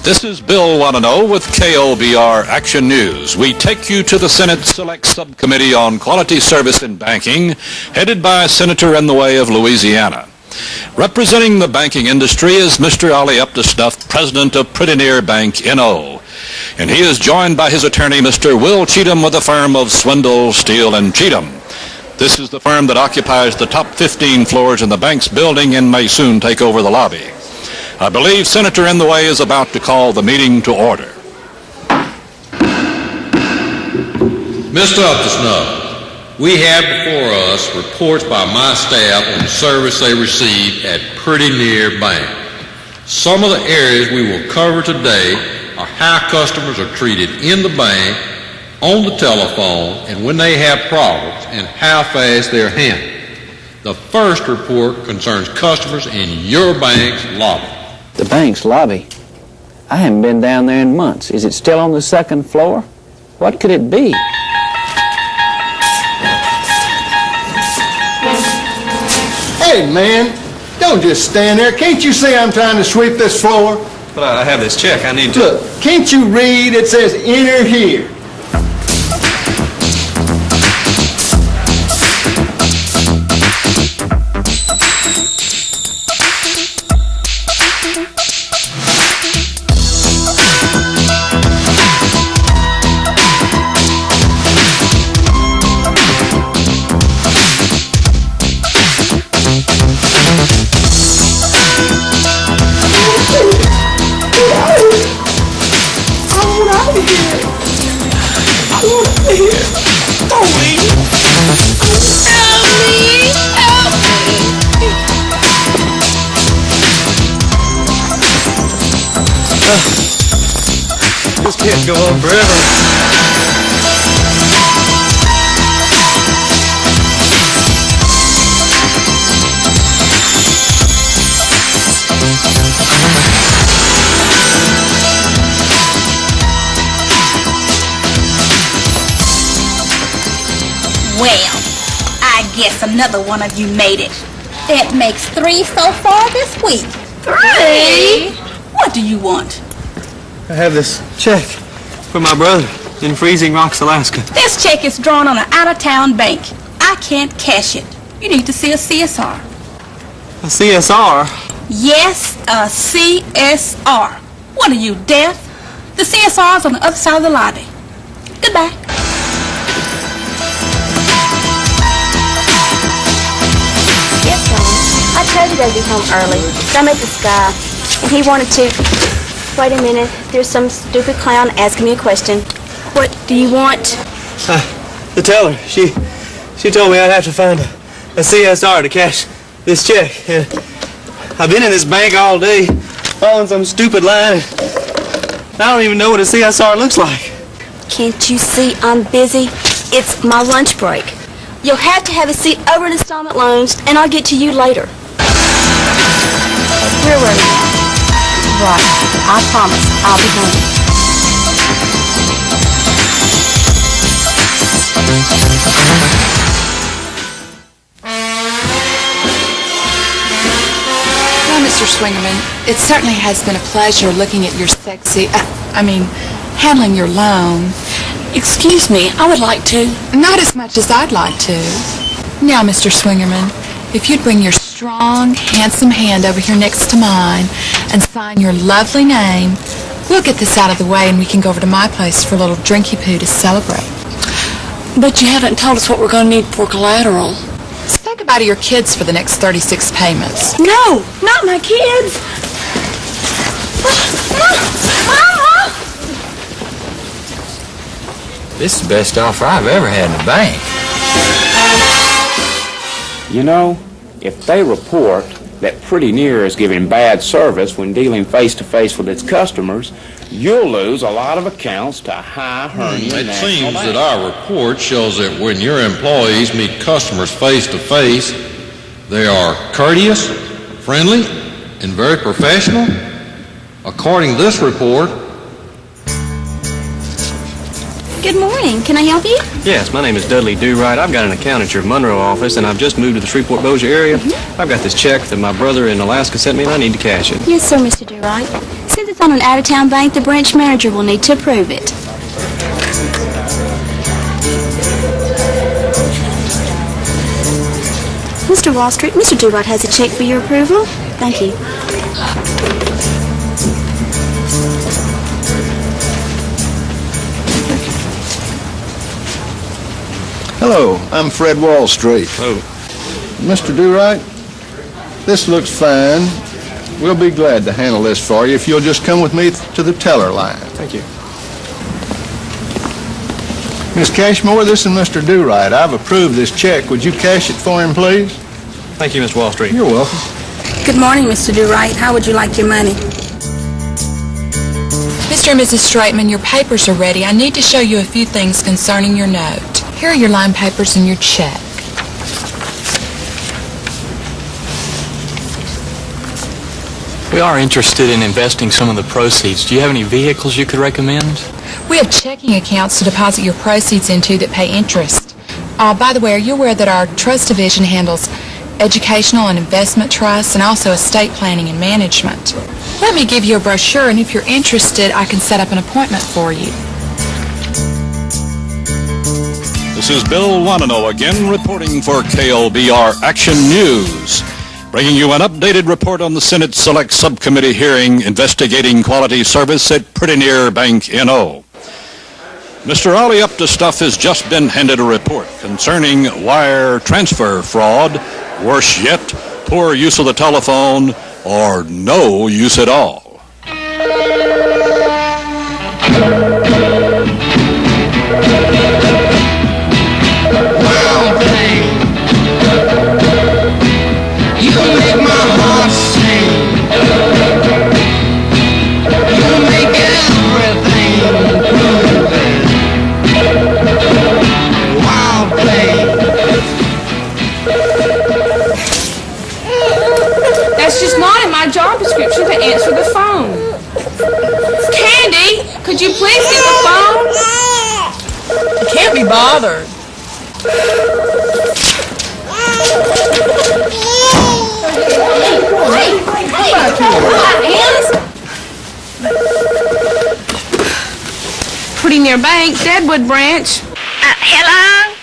This is Bill Wanano with KOBR Action News. We take you to the Senate Select Subcommittee on Quality Service in Banking, headed by a senator in the way of Louisiana. Representing the banking industry is Mr. Ali Up-to-Snuff, president of Pretty Near Bank, N.O. And he is joined by his attorney, Mr. Will Cheatham, with the firm of Swindle, Steele, and Cheatham. This is the firm that occupies the top 15 floors in the bank's building and may soon take over the lobby. I believe Senator In the Way is about to call the meeting to order. Mr. Up-to-Snuff, we have before us reports by my staff on the service they receive at Pretty Near Bank. Some of the areas we will cover today are how customers are treated in the bank, on the telephone, and when they have problems, and how fast they're handled. The first report concerns customers in your bank's lobby. The bank's lobby? I haven't been down there in months. Is it still on the second floor? What could it be? Hey, man, don't just stand there. Can't you see I'm trying to sweep this floor? But I have this check. I need to... Look, can't you read? It says enter here. This can't go on forever. Well, I guess another one of you made it. That makes 3 so far this week. 3? What do you want? I have this check for my brother in Freezing Rocks, Alaska. This check is drawn on an out-of-town bank. I can't cash it. You need to see a CSR. A CSR? Yes, a CSR. What are you, deaf? The CSR's on the other side of the lobby. Goodbye. Yes, John. I told you they'd be home early. I met this guy, and he wanted to... Wait a minute. There's some stupid clown asking me a question. What do you want? The teller. She told me I'd have to find a CSR to cash this check. And I've been in this bank all day, following some stupid line. And I don't even know what a CSR looks like. Can't you see I'm busy? It's my lunch break. You'll have to have a seat over in installment loans, and I'll get to you later. Where were you? Right. I promise I'll be home. Well, Mr. Swingerman, it certainly has been a pleasure looking at your handling your loan. Excuse me, I would like to. Not as much as I'd like to. Now, Mr. Swingerman, if you'd bring your strong, handsome hand over here next to mine and sign your lovely name, we'll get this out of the way and we can go over to my place for a little drinky-poo to celebrate. But you haven't told us what we're going to need for collateral. Say goodbye to your kids for the next 36 payments. No, not my kids. Mama! This is the best offer I've ever had in the bank. You know, if they report that Pretty Near is giving bad service when dealing face-to-face with its customers, you'll lose a lot of accounts to high hernia. It seems that our report shows that when your employees meet customers face-to-face, they are courteous, friendly, and very professional. According to this report... Good morning. Can I help you? Yes, my name is Dudley Do-Right. I've got an account at your Monroe office, and I've just moved to the Shreveport-Bossier area. I've got this check that my brother in Alaska sent me, and I need to cash it. Yes, sir, Mr. Do-Right. Since it's on an out-of-town bank, the branch manager will need to approve it. Mr. Wall Street, Mr. Durant has a check for your approval. Thank you. Hello, I'm Fred Wall Street. Oh. Mr. Durant, this looks fine. We'll be glad to handle this for you if you'll just come with me to the teller line. Thank you. Miss Cashmore, this is Mr. Durant. I've approved this check. Would you cash it for him, please? Thank you, Miss Wall Street. You're welcome. Good morning, Mr. Durant. How would you like your money? Mr. and Mrs. Straitman, your papers are ready. I need to show you a few things concerning your note. Here are your line papers and your check. We are interested in investing some of the proceeds. Do you have any vehicles you could recommend? We have checking accounts to deposit your proceeds into that pay interest. By the way, are you aware that our trust division handles educational and investment trusts and also estate planning and management? Let me give you a brochure, and if you're interested, I can set up an appointment for you. This is Bill Wanano again reporting for KLBR Action News, bringing you an updated report on the Senate Select Subcommittee hearing investigating quality service at Pretty Near Bank N.O. Mr. Ollie Up to Stuff has just been handed a report concerning wire transfer fraud, worse yet, poor use of the telephone, or no use at all. That's just not in my job description to answer the phone. Candy, could you please get the phone? I can't be bothered. Pretty Near Bank, Deadwood branch. Hello?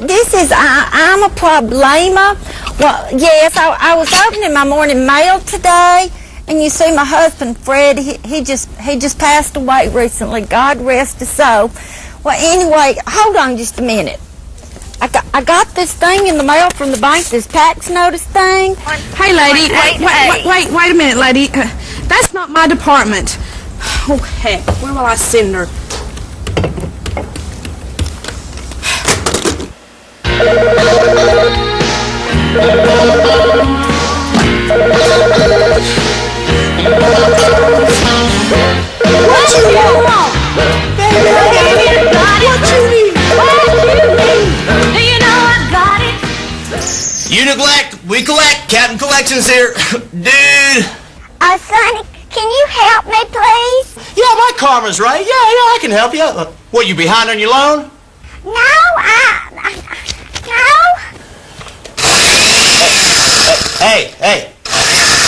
This is, I'm a problema. Well, yes, I was opening my morning mail today, and you see my husband, Fred, he just passed away recently. God rest his soul. Well, anyway, hold on just a minute. I got this thing in the mail from the bank, this tax notice thing. Hey, lady, wait a minute, lady. That's not my department. Oh, heck, where will I send her? What you want? Do you know I got it? You neglect, we collect. Captain Collections here. Dude. Sonny, can you help me, please? Yeah, my karma's right. Yeah, I can help you. What, you behind on your loan? No, no.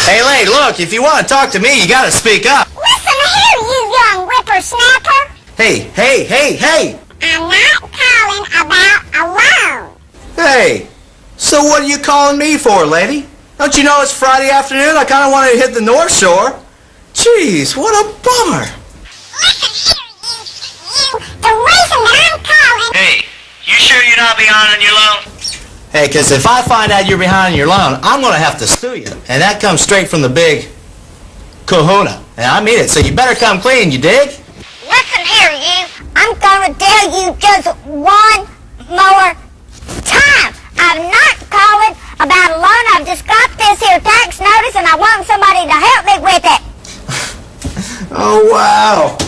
Hey, lady, look, if you want to talk to me, you got to speak up. Listen here, you young whippersnapper. Hey. I'm not calling about a loan. Hey, so what are you calling me for, lady? Don't you know it's Friday afternoon? I kind of wanted to hit the North Shore. Jeez, what a bummer. Listen here, you. The reason that I'm calling... Hey, you sure you're not behind on your loan? Hey, because if I find out you're behind on your loan, I'm going to have to sue you. And that comes straight from the big kahuna. And I mean it, so you better come clean, you dig? Listen here, you. I'm going to tell you just one more time. I'm not calling about a loan. I've just got this here tax notice, and I want somebody to help me with it. Oh, wow.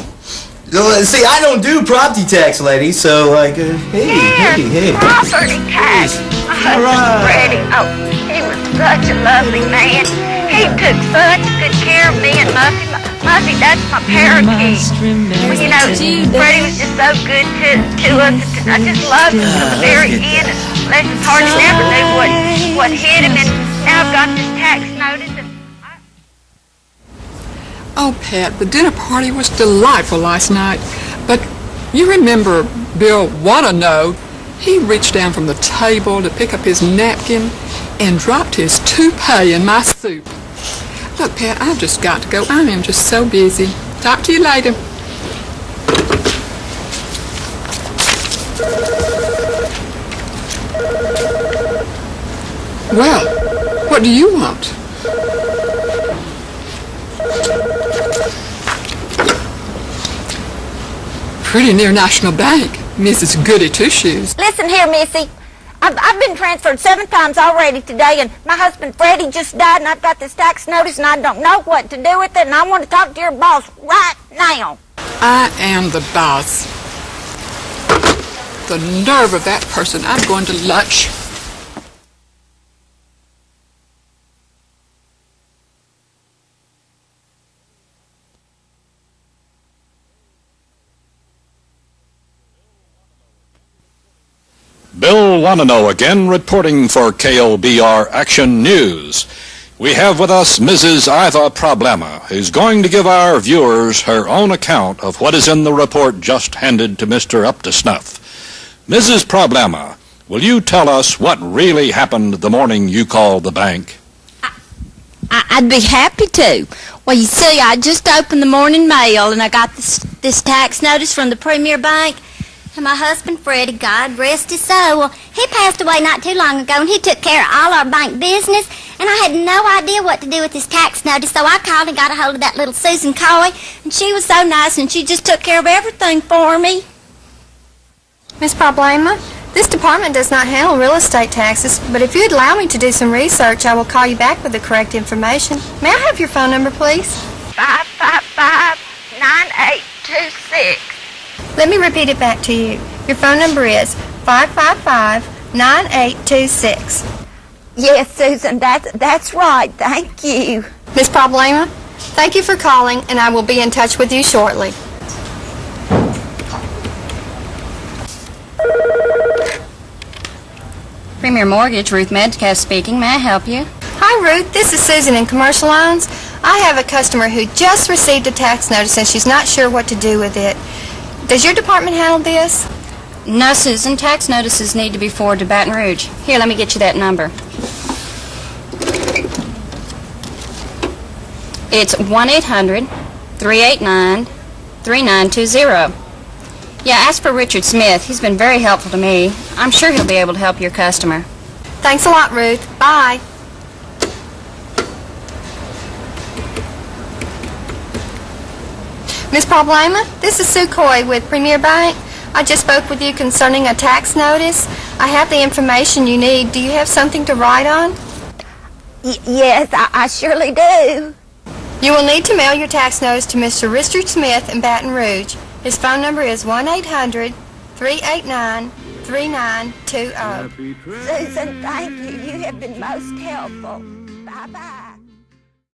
See, I don't do property tax, lady, so, like, hey. Property tax. My husband, Freddie. Oh, he was such a lovely man. He took such good care of me and Muffy. Muffy, that's my parakeet. Well, you know, Freddie was just so good to us. I just loved him to the very end. Bless his heart, he never knew what hit him, and now I've got this tax notice. Oh, Pat, the dinner party was delightful last night. But you remember Bill Wanna-Know? He reached down from the table to pick up his napkin and dropped his toupee in my soup. Look, Pat, I've just got to go. I am just so busy. Talk to you later. Well, what do you want? Pretty near National Bank, Mrs. Goody Two-Shoes. Listen here, Missy. I've been transferred 7 times already today, and my husband Freddie just died, and I've got this tax notice, and I don't know what to do with it, and I want to talk to your boss right now. I am the boss. The nerve of that person. I'm going to lunch. Bill Wanna-Know again reporting for KOBR Action News. We have with us Mrs. Iva Problema, who's going to give our viewers her own account of what is in the report just handed to Mr. Up to Snuff. Mrs. Problema, will you tell us what really happened the morning you called the bank? I'd be happy to. Well, you see, I just opened the morning mail, and I got this tax notice from the Premier Bank. And my husband, Freddie, God rest his soul, well, he passed away not too long ago, and he took care of all our bank business, and I had no idea what to do with this tax notice, so I called and got a hold of that little Susan Coy, and she was so nice, and she just took care of everything for me. Miss Problema, this department does not handle real estate taxes, but if you'd allow me to do some research, I will call you back with the correct information. May I have your phone number, please? 555-9826. Let me repeat it back to you. Your phone number is 555-9826. Yes, Susan, that's right. Thank you. Miss Problema, thank you for calling, and I will be in touch with you shortly. Premier Mortgage, Ruth Metcalf speaking. May I help you? Hi, Ruth. This is Susan in Commercial Loans. I have a customer who just received a tax notice, and she's not sure what to do with it. Does your department handle this? No, Susan. Tax notices need to be forwarded to Baton Rouge. Here, let me get you that number. It's 1-800-389-3920. Yeah, ask for Richard Smith. He's been very helpful to me. I'm sure he'll be able to help your customer. Thanks a lot, Ruth. Bye. Miss Problema, this is Sue Coy with Premier Bank. I just spoke with you concerning a tax notice. I have the information you need. Do you have something to write on? Yes, I surely do. You will need to mail your tax notice to Mr. Richard Smith in Baton Rouge. His phone number is 1-800-389-3920. Susan, thank you. You have been most helpful. Bye-bye.